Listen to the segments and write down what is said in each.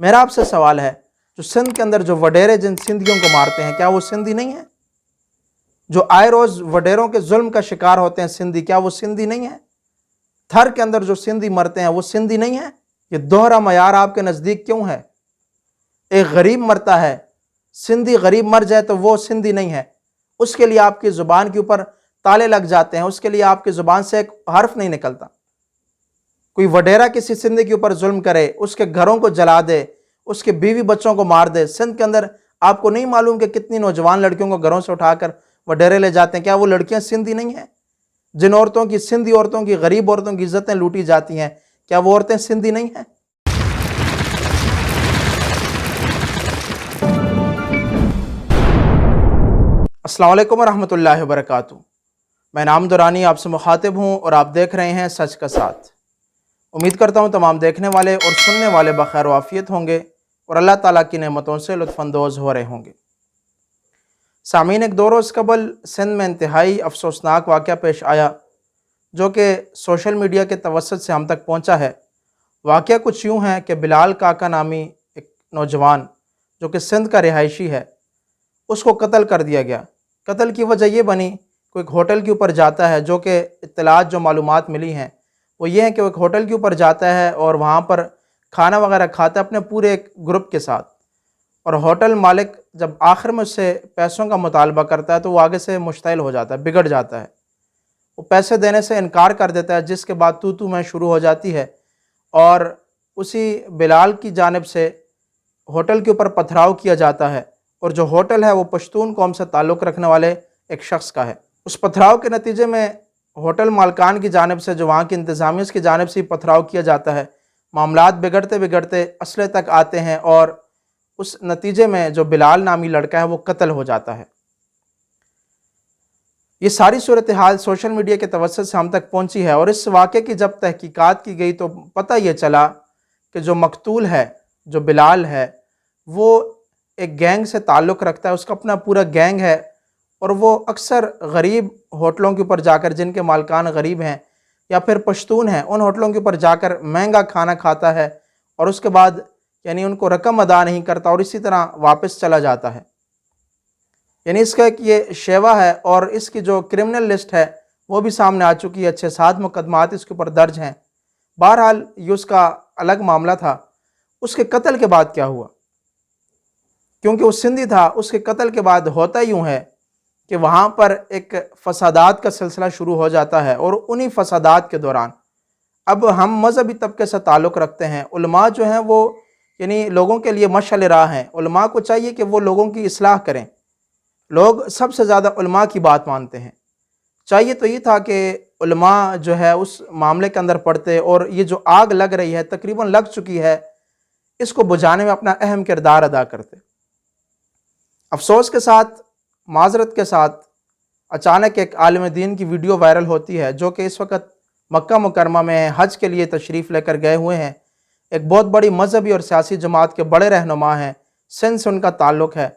میرا آپ سے سوال ہے، جو سندھ کے اندر جو وڈیرے جن سندھیوں کو مارتے ہیں کیا وہ سندھی نہیں ہیں؟ جو آئے روز وڈیروں کے ظلم کا شکار ہوتے ہیں سندھی، کیا وہ سندھی نہیں ہیں؟ تھر کے اندر جو سندھی مرتے ہیں وہ سندھی نہیں ہیں؟ یہ دوہرا معیار آپ کے نزدیک کیوں ہے؟ ایک غریب مرتا ہے، سندھی غریب مر جائے تو وہ سندھی نہیں ہے، اس کے لیے آپ کی زبان کے اوپر تالے لگ جاتے ہیں، اس کے لیے آپ کی زبان سے ایک حرف نہیں نکلتا۔ کوئی وڈیرا کسی سندھی کے اوپر ظلم کرے، اس کے گھروں کو جلا دے، اس کے بیوی بچوں کو مار دے، سندھ کے اندر آپ کو نہیں معلوم کہ کتنی نوجوان لڑکیوں کو گھروں سے اٹھا کر وڈیرے لے جاتے ہیں؟ کیا وہ لڑکیاں سندھی نہیں ہیں؟ جن عورتوں کی، سندھی عورتوں کی، غریب عورتوں کی عزتیں لوٹی جاتی ہیں، کیا وہ عورتیں سندھی نہیں ہیں؟ السلام علیکم ورحمۃ اللہ وبرکاتہ۔ میں نام دورانی آپ سے مخاطب ہوں اور آپ دیکھ رہے ہیں سچ کا ساتھ۔ امید کرتا ہوں تمام دیکھنے والے اور سننے والے بخیر و عافیت ہوں گے اور اللہ تعالیٰ کی نعمتوں سے لطف اندوز ہو رہے ہوں گے۔ سامعین، ایک 2 روز قبل سندھ میں انتہائی افسوسناک واقعہ پیش آیا جو کہ سوشل میڈیا کے توسط سے ہم تک پہنچا ہے۔ واقعہ کچھ یوں ہے کہ بلال کاکا نامی ایک نوجوان جو کہ سندھ کا رہائشی ہے، اس کو قتل کر دیا گیا۔ قتل کی وجہ یہ بنی، کوئی ایک ہوٹل کے اوپر جاتا ہے، جو کہ اطلاعات جو معلومات ملی ہیں وہ یہ ہے کہ وہ ایک ہوٹل کے اوپر جاتا ہے اور وہاں پر کھانا وغیرہ کھاتا ہے اپنے پورے ایک گروپ کے ساتھ، اور ہوٹل مالک جب آخر میں اس سے پیسوں کا مطالبہ کرتا ہے تو وہ آگے سے مشتعل ہو جاتا ہے، بگڑ جاتا ہے، وہ پیسے دینے سے انکار کر دیتا ہے، جس کے بعد تو میں شروع ہو جاتی ہے اور اسی بلال کی جانب سے ہوٹل کے اوپر پتھراؤ کیا جاتا ہے، اور جو ہوٹل ہے وہ پشتون قوم سے تعلق رکھنے والے ایک شخص کا ہے۔ اس پتھراؤ کے نتیجے میں ہوٹل مالکان کی جانب سے، جو وہاں کی انتظامیہ کی جانب سے پتھراؤ کیا جاتا ہے، معاملات بگڑتے بگڑتے اسلحے تک آتے ہیں اور اس نتیجے میں جو بلال نامی لڑکا ہے وہ قتل ہو جاتا ہے۔ یہ ساری صورتحال سوشل میڈیا کے توسط سے ہم تک پہنچی ہے، اور اس واقعے کی جب تحقیقات کی گئی تو پتہ یہ چلا کہ جو مقتول ہے، جو بلال ہے، وہ ایک گینگ سے تعلق رکھتا ہے، اس کا اپنا پورا گینگ ہے، اور وہ اکثر غریب ہوٹلوں کے اوپر جا کر، جن کے مالکان غریب ہیں یا پھر پشتون ہیں، ان ہوٹلوں کے اوپر جا کر مہنگا کھانا کھاتا ہے اور اس کے بعد یعنی ان کو رقم ادا نہیں کرتا اور اسی طرح واپس چلا جاتا ہے۔ یعنی اس کا ایک یہ شیوا ہے، اور اس کی جو کرمنل لسٹ ہے وہ بھی سامنے آ چکی ہے، 6-7 مقدمات اس کے اوپر درج ہیں۔ بہرحال یہ اس کا الگ معاملہ تھا۔ اس کے قتل کے بعد کیا ہوا؟ کیونکہ وہ سندھی تھا، اس کے قتل کے بعد ہوتا یوں ہے کہ وہاں پر ایک فسادات کا سلسلہ شروع ہو جاتا ہے، اور انہی فسادات کے دوران اب ہم مذہبی طبقے سے تعلق رکھتے ہیں، علماء جو ہیں وہ یعنی لوگوں کے لیے مشعل راہ ہیں، علماء کو چاہیے کہ وہ لوگوں کی اصلاح کریں۔ لوگ سب سے زیادہ علماء کی بات مانتے ہیں، چاہیے تو یہ تھا کہ علماء جو ہے اس معاملے کے اندر پڑھتے، اور یہ جو آگ لگ رہی ہے، تقریباً لگ چکی ہے، اس کو بجھانے میں اپنا اہم کردار ادا کرتے۔ افسوس کے ساتھ، معذرت کے ساتھ، اچانک ایک عالم دین کی ویڈیو وائرل ہوتی ہے جو کہ اس وقت مکہ مکرمہ میں حج کے لیے تشریف لے کر گئے ہوئے ہیں، ایک بہت بڑی مذہبی اور سیاسی جماعت کے بڑے رہنما ہیں، سندھ سے ان کا تعلق ہے،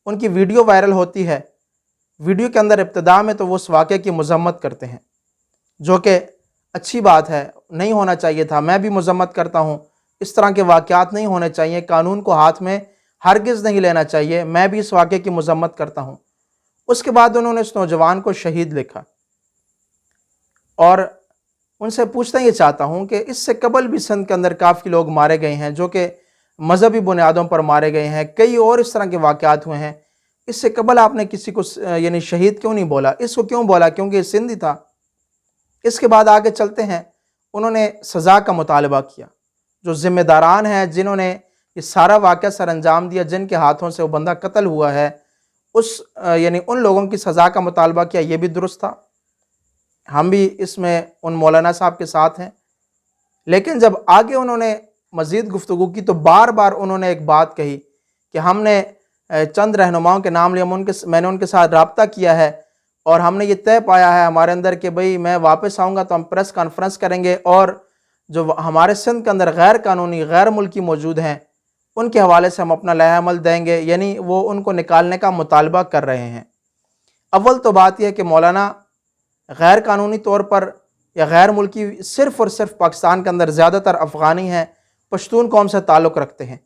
ان کی ویڈیو وائرل ہوتی ہے۔ ویڈیو کے اندر ابتدا میں تو وہ اس واقعے کی مذمت کرتے ہیں، جو کہ اچھی بات ہے، نہیں ہونا چاہیے تھا، میں بھی مذمت کرتا ہوں، اس طرح کے واقعات نہیں ہونے چاہیے، قانون کو ہاتھ میں ہرگز نہیں لینا چاہیے، میں بھی اس واقعے کی مذمت کرتا ہوں۔ اس کے بعد انہوں نے اس نوجوان کو شہید لکھا، اور ان سے پوچھنا یہ چاہتا ہوں کہ اس سے قبل بھی سندھ کے اندر کافی لوگ مارے گئے ہیں جو کہ مذہبی بنیادوں پر مارے گئے ہیں، کئی اور اس طرح کے واقعات ہوئے ہیں، اس سے قبل آپ نے کسی کو یعنی شہید کیوں نہیں بولا؟ اس کو کیوں بولا؟ کیونکہ یہ سندھی تھا۔ اس کے بعد آگے چلتے ہیں، انہوں نے سزا کا مطالبہ کیا، جو ذمہ داران ہیں، جنہوں نے یہ سارا واقعہ سر انجام دیا، جن کے ہاتھوں سے وہ بندہ قتل ہوا ہے، یعنی ان لوگوں کی سزا کا مطالبہ کیا۔ یہ بھی درست تھا، ہم بھی اس میں ان مولانا صاحب کے ساتھ ہیں۔ لیکن جب آگے انہوں نے مزید گفتگو کی تو بار بار انہوں نے ایک بات کہی کہ ہم نے چند رہنماؤں کے نام لیا، میں نے ان کے ساتھ رابطہ کیا ہے، اور ہم نے یہ طے پایا ہے ہمارے اندر کہ بھئی میں واپس آؤں گا تو ہم پریس کانفرنس کریں گے، اور جو ہمارے سندھ کے اندر غیر قانونی، غیر ملکی موجود ہیں، ان کے حوالے سے ہم اپنا لائحہ عمل دیں گے، یعنی وہ ان کو نکالنے کا مطالبہ کر رہے ہیں۔ اول تو بات یہ ہے کہ مولانا غیر قانونی طور پر یا غیر ملکی صرف اور صرف پاکستان کے اندر زیادہ تر افغانی ہیں، پشتون قوم سے تعلق رکھتے ہیں۔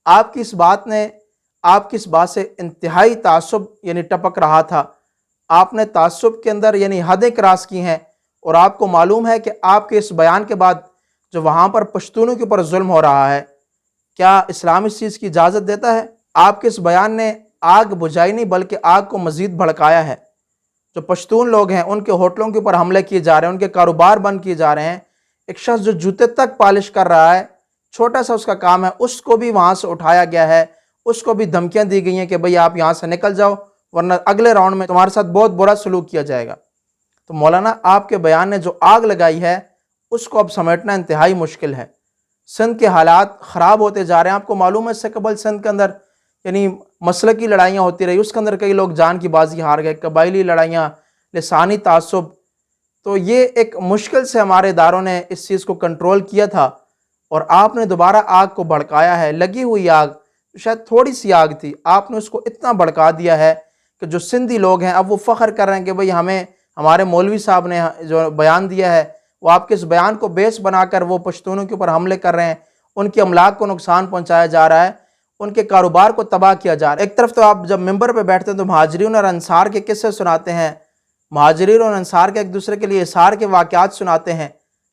آپ کی اس بات نے آپ کی اس بات سے انتہائی تعصب یعنی ٹپک رہا تھا. آپ نے تعصب کے اندر یعنی حدیں کراس کی ہیں، اور آپ کو معلوم ہے کہ آپ کے اس بیان کے بعد جو وہاں پر پشتونوں کے اوپر ظلم ہو رہا ہے، کیا اسلام اس چیز کی اجازت دیتا ہے؟ آپ کے اس بیان نے آگ بجھائی نہیں بلکہ آگ کو مزید بھڑکایا ہے. جو پشتون لوگ ہیں ان کے ہوٹلوں کے اوپر حملے کیے جا رہے ہیں، ان کے کاروبار بند کیے جا رہے ہیں. ایک شخص جو جوتے تک پالش کر رہا ہے، چھوٹا سا اس کا کام ہے، اس کو بھی وہاں سے اٹھایا گیا ہے، اس کو بھی دھمکیاں دی گئی ہیں کہ بھئی آپ یہاں سے نکل جاؤ ورنہ اگلے راؤنڈ میں تمہارے ساتھ بہت برا سلوک کیا جائے گا. تو مولانا آپ کے بیان نے جو آگ لگائی ہے اس کو اب سمیٹنا انتہائی مشکل ہے. سندھ کے حالات خراب ہوتے جا رہے ہیں. آپ کو معلوم ہے اس سے قبل سندھ کے اندر یعنی مسلکی لڑائیاں ہوتی رہی، اس کے اندر کئی لوگ جان کی بازی ہار گئے، قبائلی لڑائیاں، لسانی تعصب. تو یہ ایک مشکل سے ہمارے اداروں نے اس چیز کو کنٹرول کیا تھا، اور آپ نے دوبارہ آگ کو بھڑکایا ہے. لگی ہوئی آگ شاید تھوڑی سی آگ تھی، آپ نے اس کو اتنا بھڑکا دیا ہے کہ جو سندھی لوگ ہیں اب وہ فخر کر رہے ہیں کہ بھئی ہمیں ہمارے مولوی صاحب نے جو بیان دیا ہے، وہ آپ کے اس بیان کو بیس بنا کر وہ پشتونوں کے اوپر حملے کر رہے ہیں، ان کے املاک کو نقصان پہنچایا جا رہا ہے، ان کے کاروبار کو تباہ کیا جا رہا ہے. ایک طرف تو آپ جب ممبر پہ بیٹھتے ہیں تو مہاجرین اور انصار کے قصے سناتے ہیں، مہاجرین اور انصار کے ایک دوسرے کے لیے احسار کے واقعات سناتے ہیں،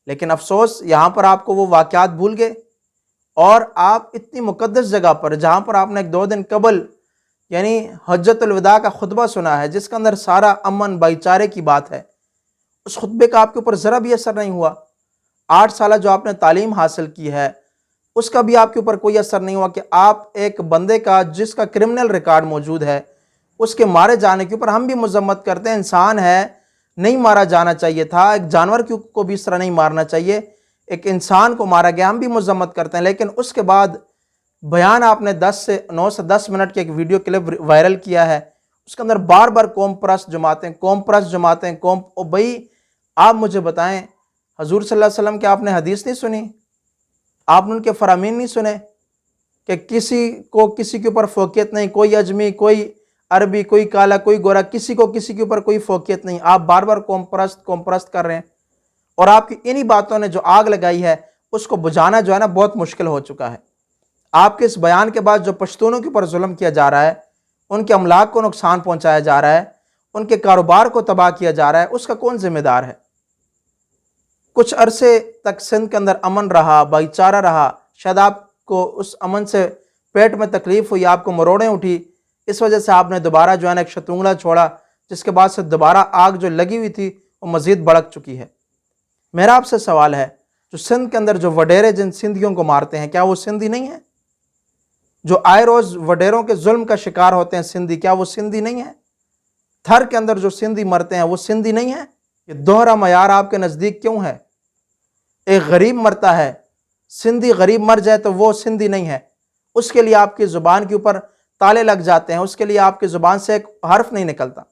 لیکن افسوس یہاں پر آپ کو وہ واقعات بھول گئے. اور آپ اتنی مقدس جگہ پر جہاں پر آپ نے ایک 2 دن قبل یعنی حجت الوداع کا خطبہ سنا ہے، جس کے اندر سارا امن بھائی چارے کی بات ہے، اس خطبے کا آپ کے اوپر ذرا بھی اثر نہیں ہوا. 8 سالہ جو آپ نے تعلیم حاصل کی ہے اس کا بھی آپ کے اوپر کوئی اثر نہیں ہوا کہ آپ ایک بندے کا جس کا کرمنل ریکارڈ موجود ہے اس کے مارے جانے کے اوپر ہم بھی مذمت کرتے ہیں. انسان ہے، نہیں مارا جانا چاہیے تھا، ایک جانور کو بھی اس طرح نہیں مارنا چاہیے، ایک انسان کو مارا گیا، ہم بھی مذمت کرتے ہیں. لیکن اس کے بعد بیان آپ نے 9 سے 10 منٹ کی ایک ویڈیو کلپ وائرل کیا ہے، اس کے اندر بار بار قوم پرست جماعتیں بھئی آپ مجھے بتائیں، حضور صلی اللہ علیہ وسلم کی آپ نے حدیث نہیں سنی؟ آپ نے ان کے فرامین نہیں سنے کہ کسی کے اوپر فوقیت نہیں، کوئی اجمی، کوئی عربی، کوئی کالا، کوئی گورا، کسی کے اوپر کوئی فوقیت نہیں. آپ بار بار قوم پرست کر رہے ہیں، اور آپ کی انہی باتوں نے جو آگ لگائی ہے اس کو بجھانا جو ہے نا بہت مشکل ہو چکا ہے. آپ کے اس بیان کے بعد جو پشتونوں کے اوپر ظلم کیا جا رہا ہے، ان کے املاک کو نقصان پہنچایا جا رہا ہے، ان کے کاروبار کو تباہ کیا جا رہا ہے، اس کا کون ذمہ دار ہے؟ کچھ عرصے تک سندھ کے اندر امن رہا، بھائی چارہ رہا، شاید آپ کو اس امن سے پیٹ میں تکلیف ہوئی، آپ کو مروڑیں اٹھی، اس وجہ سے آپ نے دوبارہ جو ہے نا ایک شتونگلا چھوڑا، جس کے بعد سے دوبارہ آگ جو لگی ہوئی تھی وہ مزید بھڑک چکی ہے. میرا آپ سے سوال ہے، جو سندھ کے اندر جو وڈیرے جن سندھیوں کو مارتے ہیں، کیا وہ سندھی نہیں ہیں؟ جو آئے روز وڈیروں کے ظلم کا شکار ہوتے ہیں سندھی، کیا وہ سندھی نہیں ہیں؟ تھر کے اندر جو سندھی مرتے ہیں وہ سندھی نہیں ہیں؟ یہ دوہرا معیار آپ کے نزدیک کیوں ہے؟ ایک غریب مرتا ہے، سندھی غریب مر جائے تو وہ سندھی نہیں ہے، اس کے لیے آپ کی زبان کے اوپر تالے لگ جاتے ہیں، اس کے لیے آپ کی زبان سے ایک حرف نہیں نکلتا.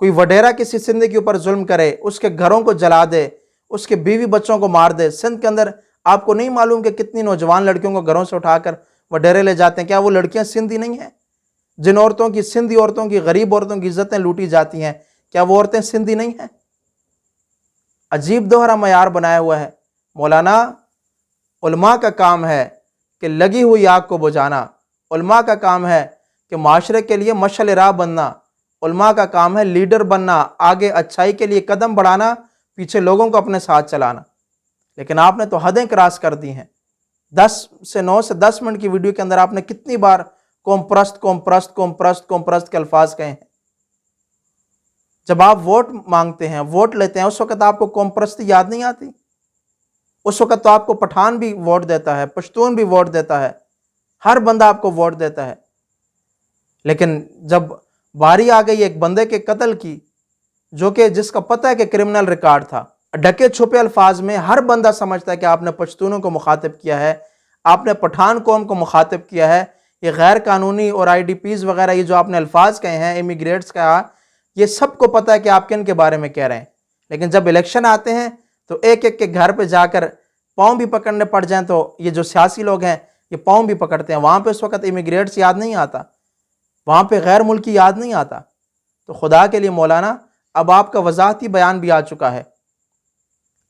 کوئی وڈیرا کسی سندھی کے اوپر ظلم کرے، اس کے گھروں کو جلا دے، اس کے بیوی بچوں کو مار دے. سندھ کے اندر آپ کو نہیں معلوم کہ کتنی نوجوان لڑکیوں کو گھروں سے اٹھا کر وڈیرے لے جاتے ہیں؟ کیا وہ لڑکیاں سندھی نہیں ہیں؟ جن عورتوں کی، سندھی عورتوں کی، غریب عورتوں کی عزتیں لوٹی جاتی ہیں، کیا وہ عورتیں سندھی نہیں ہیں؟ عجیب دوہرا معیار بنایا ہوا ہے. مولانا، علماء کا کام ہے کہ لگی ہوئی آگ کو بجھانا، علماء کا کام ہے کہ معاشرے کے لیے مشعل راہ بننا، علماء کا کام ہے لیڈر بننا، آگے اچھائی کے لیے قدم بڑھانا، پیچھے لوگوں کو اپنے ساتھ چلانا. لیکن آپ نے تو حدیں کراس کر دی ہیں. 9 سے 10 منٹ کی ویڈیو کے اندر آپ نے کتنی بار قوم پرست کے الفاظ کہے ہیں. جب آپ ووٹ مانگتے ہیں، ووٹ لیتے ہیں، اس وقت آپ کو قوم پرستی یاد نہیں آتی؟ اس وقت تو آپ کو پٹھان بھی ووٹ دیتا ہے، پشتون بھی ووٹ دیتا ہے، ہر بندہ آپ کو ووٹ دیتا ہے. لیکن جب باری آ گئی ایک بندے کے قتل کی، جو کہ جس کا پتہ ہے کہ کرمنل ریکارڈ تھا، ڈھکے چھپے الفاظ میں ہر بندہ سمجھتا ہے کہ آپ نے پشتونوں کو مخاطب کیا ہے، آپ نے پٹھان قوم کو مخاطب کیا ہے. یہ غیر قانونی اور آئی ڈی پیز وغیرہ یہ جو آپ نے الفاظ کہے ہیں، امیگریٹس کا، یہ سب کو پتہ ہے کہ آپ کن کے بارے میں کہہ رہے ہیں. لیکن جب الیکشن آتے ہیں تو ایک ایک کے گھر پہ جا کر پاؤں بھی پکڑنے پڑ جائیں تو یہ جو سیاسی لوگ ہیں یہ پاؤں بھی پکڑتے ہیں. وہاں پہ اس وقت امیگریٹس یاد نہیں آتا، وہاں پہ غیر ملکی یاد نہیں آتا. تو خدا کے لیے مولانا، اب آپ کا وضاحتی بیان بھی آ چکا ہے.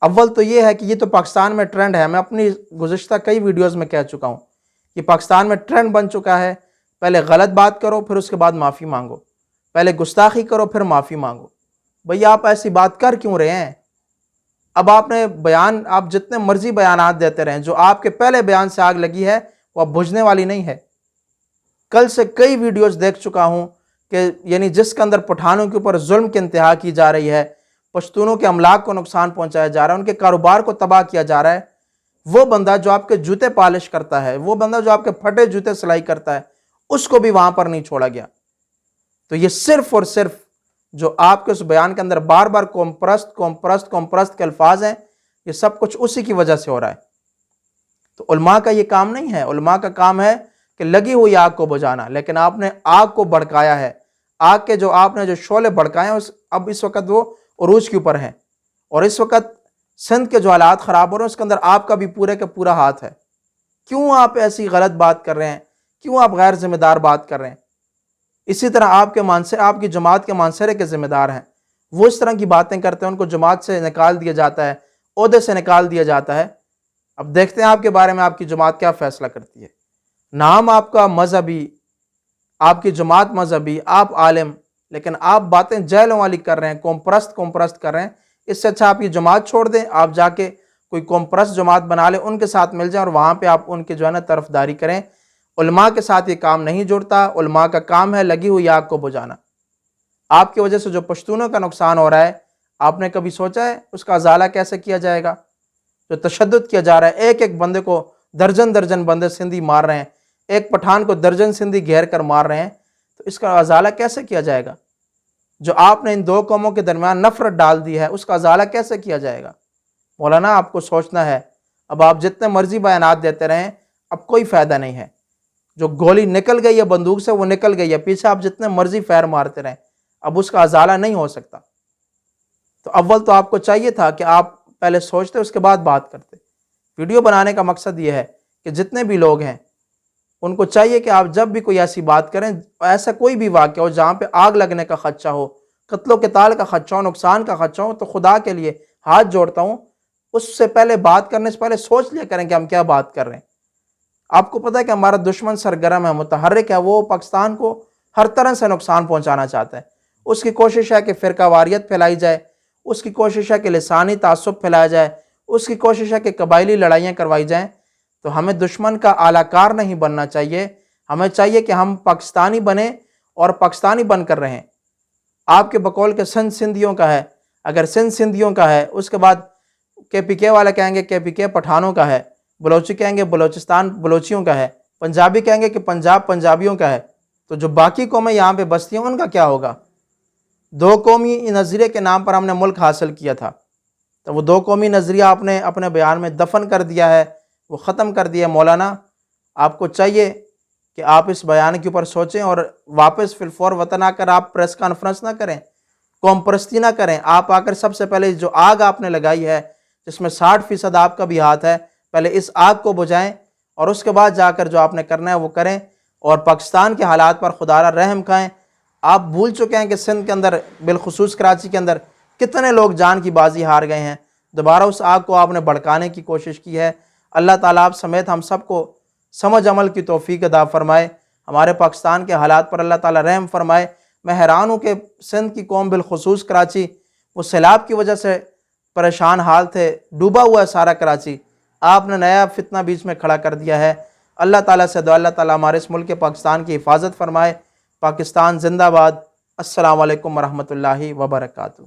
اول تو یہ ہے کہ یہ تو پاکستان میں ٹرینڈ ہے، میں اپنی گزشتہ کئی ویڈیوز میں کہہ چکا ہوں، یہ پاکستان میں ٹرینڈ بن چکا ہے، پہلے غلط بات کرو پھر اس کے بعد معافی مانگو، پہلے گستاخی کرو پھر معافی مانگو۔ بھئی آپ ایسی بات کر کیوں رہے ہیں؟ اب آپ جتنے مرضی بیانات دیتے رہیں، جو آپ کے پہلے بیان سے آگ لگی ہے وہ اب بجھنے والی نہیں ہے۔ کل سے کئی ویڈیوز دیکھ چکا ہوں کہ یعنی جس کے اندر پٹھانوں کے اوپر ظلم کی انتہا کی جا رہی ہے، پشتونوں کے املاک کو نقصان پہنچایا جا رہا ہے، ان کے کاروبار کو تباہ کیا جا رہا ہے، وہ بندہ جو آپ کے جوتے پالش کرتا ہے، وہ بندہ جو آپ کے پھٹے جوتے سلائی کرتا ہے، اس کو بھی وہاں پر نہیں چھوڑا گیا۔ تو یہ صرف اور صرف جو آپ کے اس بیان کے اندر بار بار قوم پرست کے الفاظ ہیں، یہ سب کچھ اسی کی وجہ سے ہو رہا ہے۔ تو علماء کا یہ کام نہیں ہے، علماء کا کام ہے کہ لگی ہوئی آگ کو بجھانا، لیکن آپ نے آگ کو بھڑکایا ہے۔ آگ کے آپ نے جو شعلے بھڑکائے ہیں اب اس وقت وہ عروج کے اوپر ہیں، اور اس وقت سندھ کے جو حالات خراب ہو رہے ہیں اس کے اندر آپ کا بھی پورے کا پورا ہاتھ ہے۔ کیوں آپ ایسی غلط بات کر رہے ہیں؟ کیوں آپ غیر ذمہ دار بات کر رہے ہیں؟ اسی طرح آپ کی جماعت کے مانسرے کے ذمہ دار ہیں، وہ اس طرح کی باتیں کرتے ہیں، ان کو جماعت سے نکال دیا جاتا ہے، عہدے سے نکال دیا جاتا ہے۔ اب دیکھتے ہیں آپ کے بارے میں آپ کی جماعت کیا فیصلہ کرتی ہے۔ نام آپ کا مذہبی، آپ کی جماعت مذہبی، آپ عالم، لیکن آپ باتیں جہلوں والی کر رہے ہیں، قوم پرست کر رہے ہیں۔ اس سے اچھا آپ یہ جماعت چھوڑ دیں، آپ جا کے کوئی قوم پرست جماعت بنا لیں، ان کے ساتھ مل جائیں اور وہاں پہ آپ ان کی جو ہے نا طرفداری کریں۔ علماء کے ساتھ یہ کام نہیں جڑتا، علماء کا کام ہے لگی ہوئی آگ کو بجھانا۔ آپ کی وجہ سے جو پشتونوں کا نقصان ہو رہا ہے، آپ نے کبھی سوچا ہے اس کا ازالہ کیسے کیا جائے گا؟ جو تشدد کیا جا رہا ہے، ایک بندے کو درجن بندے سندھی مار رہے ہیں، ایک پٹھان کو درجن سندھی گھیر کر مار رہے ہیں، تو اس کا ازالہ کیسے کیا جائے گا؟ جو آپ نے ان دو قوموں کے درمیان نفرت ڈال دی ہے، اس کا ازالہ کیسے کیا جائے گا؟ مولانا آپ کو سوچنا ہے۔ اب آپ جتنے مرضی بیانات دیتے رہیں، اب کوئی فائدہ نہیں ہے۔ جو گولی نکل گئی ہے بندوق سے وہ نکل گئی ہے، پیچھے آپ جتنے مرضی فیر مارتے رہیں، اب اس کا ازالہ نہیں ہو سکتا۔ تو اول تو آپ کو چاہیے تھا کہ آپ پہلے سوچتے اس کے بعد بات کرتے۔ ویڈیو بنانے کا مقصد یہ ہے کہ جتنے بھی لوگ ہیں ان کو چاہیے کہ آپ جب بھی کوئی ایسی بات کریں، ایسا کوئی بھی واقعہ ہو جہاں پہ آگ لگنے کا خدشہ ہو، قتل و قتال کا خدشہ ہو، نقصان کا خدشہ ہو، تو خدا کے لیے ہاتھ جوڑتا ہوں، اس سے پہلے بات کرنے سے پہلے سوچ لیا کریں کہ ہم کیا بات کر رہے ہیں۔ آپ کو پتہ ہے کہ ہمارا دشمن سرگرم ہے، متحرک ہے، وہ پاکستان کو ہر طرح سے نقصان پہنچانا چاہتا ہے۔ اس کی کوشش ہے کہ فرقہ واریت پھیلائی جائے، اس کی کوشش ہے کہ لسانی تعصب پھیلایا جائے، اس کی کوشش ہے کہ قبائلی لڑائیاں کروائی جائیں۔ تو ہمیں دشمن کا اعلی کار نہیں بننا چاہیے، ہمیں چاہیے کہ ہم پاکستانی بنیں اور پاکستانی بن کر رہیں۔ آپ کے بقول کے سندھ سندھیوں کا ہے، اگر سندھ سندھیوں کا ہے، اس کے بعد KPK والے کہیں گے KPK پٹھانوں کا ہے، بلوچی کہیں گے بلوچستان بلوچیوں کا ہے، پنجابی کہیں گے کہ پنجاب پنجابیوں کا ہے، تو جو باقی قومیں یہاں پہ بستی ہیں ان کا کیا ہوگا؟ دو قومی نظریے کے نام پر ہم نے ملک حاصل کیا تھا، تو وہ دو قومی نظریہ آپ نے اپنے بیان میں دفن کر دیا ہے، وہ ختم کر دیا۔ مولانا آپ کو چاہیے کہ آپ اس بیان کے اوپر سوچیں اور واپس فی الفور وطن آ کر آپ پریس کانفرنس نہ کریں، قوم پرستی نہ کریں۔ آپ آ کر سب سے پہلے جو آگ آپ نے لگائی ہے جس میں 60% آپ کا بھی ہاتھ ہے، پہلے اس آگ کو بجھائیں اور اس کے بعد جا کر جو آپ نے کرنا ہے وہ کریں، اور پاکستان کے حالات پر خدا را رحم کھائیں۔ آپ بھول چکے ہیں کہ سندھ کے اندر بالخصوص کراچی کے اندر کتنے لوگ جان کی بازی ہار گئے ہیں، دوبارہ اس آگ کو آپ نے بھڑکانے کی کوشش کی ہے۔ اللہ تعالیٰ آپ سمیت ہم سب کو سمجھ عمل کی توفیق عطا فرمائے، ہمارے پاکستان کے حالات پر اللہ تعالیٰ رحم فرمائے۔ میں حیران ہوں کہ سندھ کی قوم بالخصوص کراچی، وہ سیلاب کی وجہ سے پریشان حال تھے، ڈوبا ہوا ہے سارا کراچی، آپ نے نیا فتنہ بیچ میں کھڑا کر دیا ہے۔ اللہ تعالیٰ سے دعا، اللہ تعالیٰ ہمارے اس ملک پاکستان کی حفاظت فرمائے۔ پاکستان زندہ باد۔ السلام علیکم ورحمۃ اللہ وبرکاتہ۔